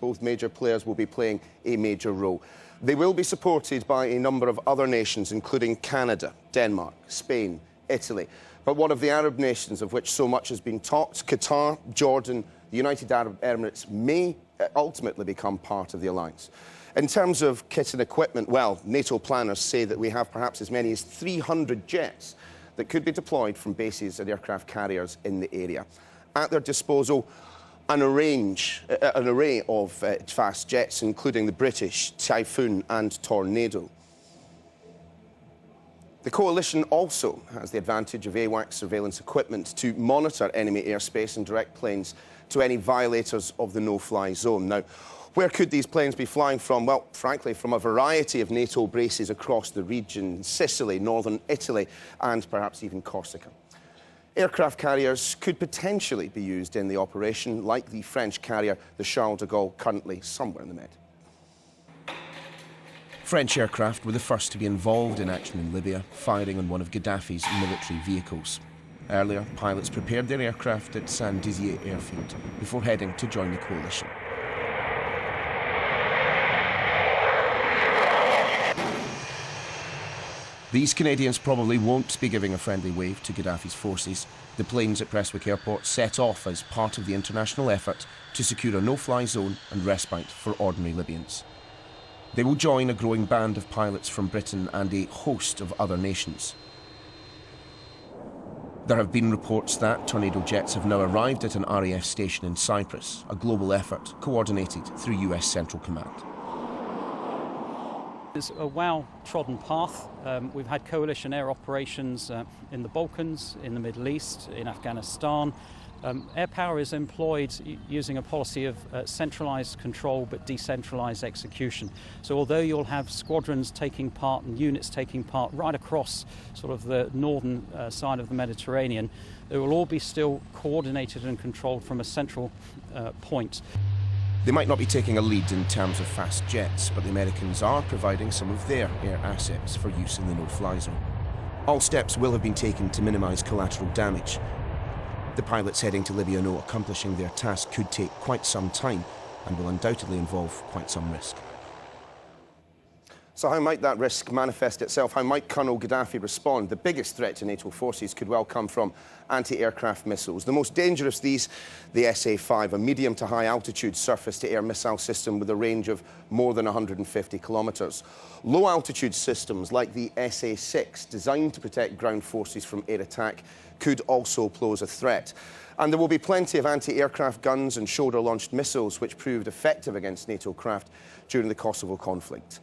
both major players will be playing a major role. They will be supported by a number of other nations, including Canada, Denmark, Spain, Italy. But one of the Arab nations of which so much has been talked, Qatar, Jordan, the United Arab Emirates, may ultimately become part of the alliance. In terms of kit and equipment, well, NATO planners say that we have perhaps as many as 300 jets that could be deployed from bases and aircraft carriers in the area. At their disposal, an array of fast jets, including the British Typhoon and Tornado. The coalition also has the advantage of AWACS surveillance equipment to monitor enemy airspace and direct planes to any violators of the no-fly zone. Now, where could these planes be flying from? Well, frankly, from a variety of NATO bases across the region, Sicily, northern Italy, and perhaps even Corsica. Aircraft carriers could potentially be used in the operation, like the French carrier, the Charles de Gaulle, currently somewhere in the Med. French aircraft were the first to be involved in action in Libya, firing on one of Gaddafi's military vehicles. Earlier, pilots prepared their aircraft at Saint-Dizier airfield before heading to join the coalition. These Canadians probably won't be giving a friendly wave to Gaddafi's forces. The planes at Prestwick Airport set off as part of the international effort to secure a no-fly zone and respite for ordinary Libyans. They will join a growing band of pilots from Britain and a host of other nations. There have been reports that Tornado jets have now arrived at an RAF station in Cyprus, a global effort coordinated through US Central Command. It's a well-trodden path. We've had coalition air operations in the Balkans, in the Middle East, in Afghanistan. Air power is employed using a policy of centralised control but decentralised execution. So although you'll have squadrons taking part and units taking part right across sort of the northern side of the Mediterranean, they will all be still coordinated and controlled from a central point. They might not be taking a lead in terms of fast jets, but the Americans are providing some of their air assets for use in the no-fly zone. All steps will have been taken to minimise collateral damage. The pilots heading to Libya know accomplishing their task could take quite some time and will undoubtedly involve quite some risk. So how might that risk manifest itself? How might Colonel Gaddafi respond? The biggest threat to NATO forces could well come from anti-aircraft missiles. The most dangerous the SA-5, a medium to high altitude surface-to-air missile system with a range of more than 150 kilometres. Low altitude systems like the SA-6, designed to protect ground forces from air attack, could also pose a threat. And there will be plenty of anti-aircraft guns and shoulder-launched missiles which proved effective against NATO craft during the Kosovo conflict.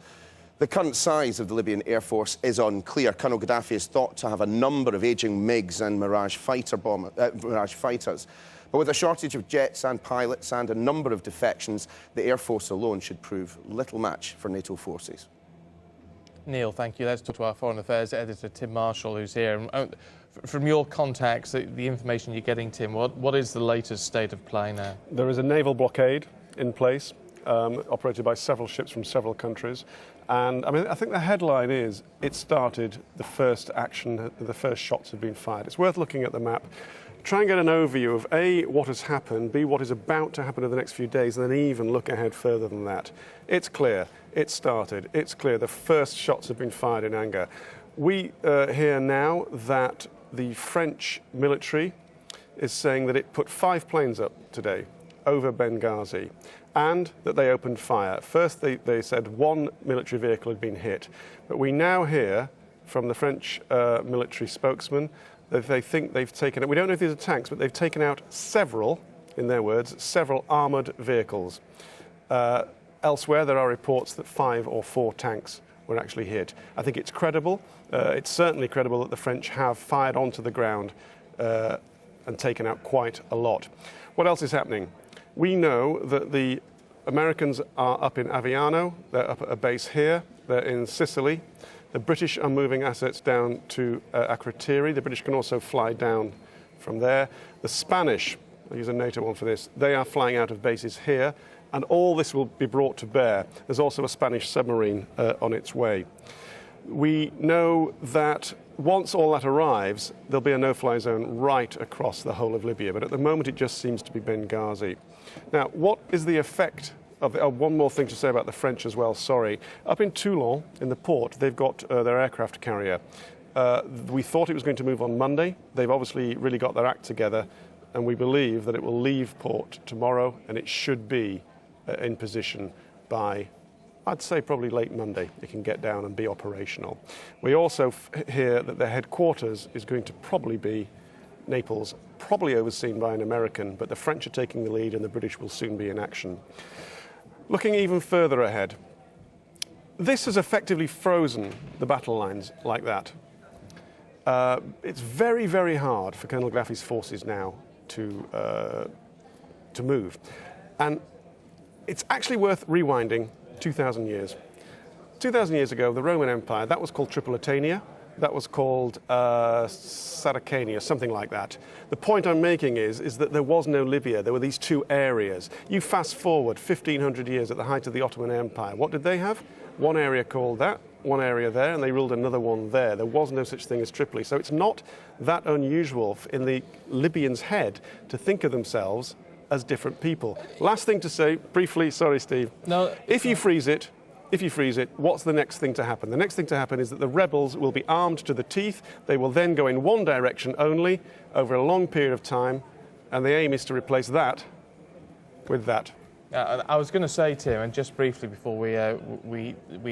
The current size of the Libyan Air Force is unclear. Colonel Gaddafi is thought to have a number of ageing MiGs and Mirage fighters. But with a shortage of jets and pilots and a number of defections, the Air Force alone should prove little match for NATO forces. Neil, thank you. Let's talk to our Foreign Affairs editor, Tim Marshall, who's here. From your contacts, the information you're getting, Tim, what is the latest state of play now? There is a naval blockade in place, operated by several ships from several countries. And I mean, I think the headline is, it started, the first action, the first shots have been fired. It's worth looking at the map, try and get an overview of A, what has happened, B, what is about to happen in the next few days, and then even look ahead further than that. It's clear, it started, it's clear, the first shots have been fired in anger. We hear now that the French military is saying that it put 5 planes up today over Benghazi, and that they opened fire. First, they said 1 military vehicle had been hit, but we now hear from the French military spokesman that they think they've taken out, we don't know if these are tanks, but they've taken out several, in their words, several armoured vehicles. Elsewhere, there are reports that 5 or 4 tanks were actually hit. I think it's credible. It's certainly credible that the French have fired onto the ground and taken out quite a lot. What else is happening? We know that the Americans are up in Aviano, they're up at a base here, they're in Sicily. The British are moving assets down to Akrotiri. The British can also fly down from there. The Spanish, I'll use a NATO one for this, they are flying out of bases here, and all this will be brought to bear. There's also a Spanish submarine on its way. We know that once all that arrives, there'll be a no-fly zone right across the whole of Libya, but at the moment it just seems to be Benghazi. Now, what is the effect One more thing to say about the French as well, sorry. Up in Toulon, in the port, they've got their aircraft carrier. We thought it was going to move on Monday. They've obviously really got their act together, and we believe that it will leave port tomorrow, and it should be in position by, I'd say, probably late Monday. It can get down and be operational. We also hear that their headquarters is going to probably be Naples, probably overseen by an American, but the French are taking the lead and the British will soon be in action. Looking even further ahead, this has effectively frozen the battle lines like that. It's very, very hard for Colonel Gaddafi's forces now to move. And it's actually worth rewinding 2,000 years. 2,000 years ago, the Roman Empire, that was called Tripolitania. That was called Saracania, something like that. The point I'm making is that there was no Libya. There were these two areas. You fast forward 1,500 years at the height of the Ottoman Empire. What did they have? One area called that, one area there, and they ruled another one there. There was no such thing as Tripoli. So it's not that unusual in the Libyans' head to think of themselves as different people. Last thing to say, briefly, sorry, Steve. No. If you freeze it, what's the next thing to happen? The next thing to happen is that the rebels will be armed to the teeth. They will then go in one direction only over a long period of time, and the aim is to replace that with that. I was going to say, Tim, and just briefly before we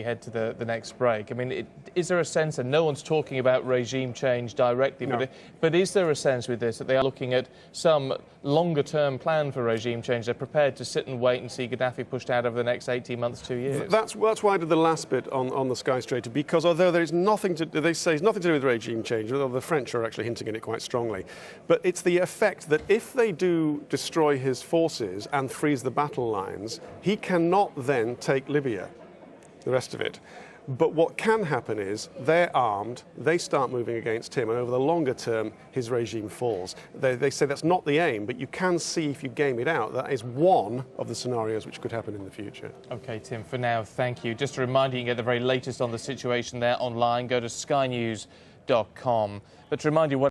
head to the next break, I mean, is there a sense, and no one's talking about regime change directly, No. but is there a sense with this that they are looking at some longer-term plan for regime change? They're prepared to sit and wait and see Gaddafi pushed out over the next 18 months, 2 years? That's why I did the last bit on the skyscraper, because although there is nothing to, they say it's nothing to do with regime change, although the French are actually hinting at it quite strongly, but it's the effect that if they do destroy his forces and freeze the battle lines, he cannot then take Libya, the rest of it. But what can happen is they're armed, they start moving against him, and over the longer term, his regime falls. They say that's not the aim, but you can see if you game it out, that is one of the scenarios which could happen in the future. OK, Tim, for now, thank you. Just a reminder, you can get the very latest on the situation there online. Go to skynews.com. But to remind you, what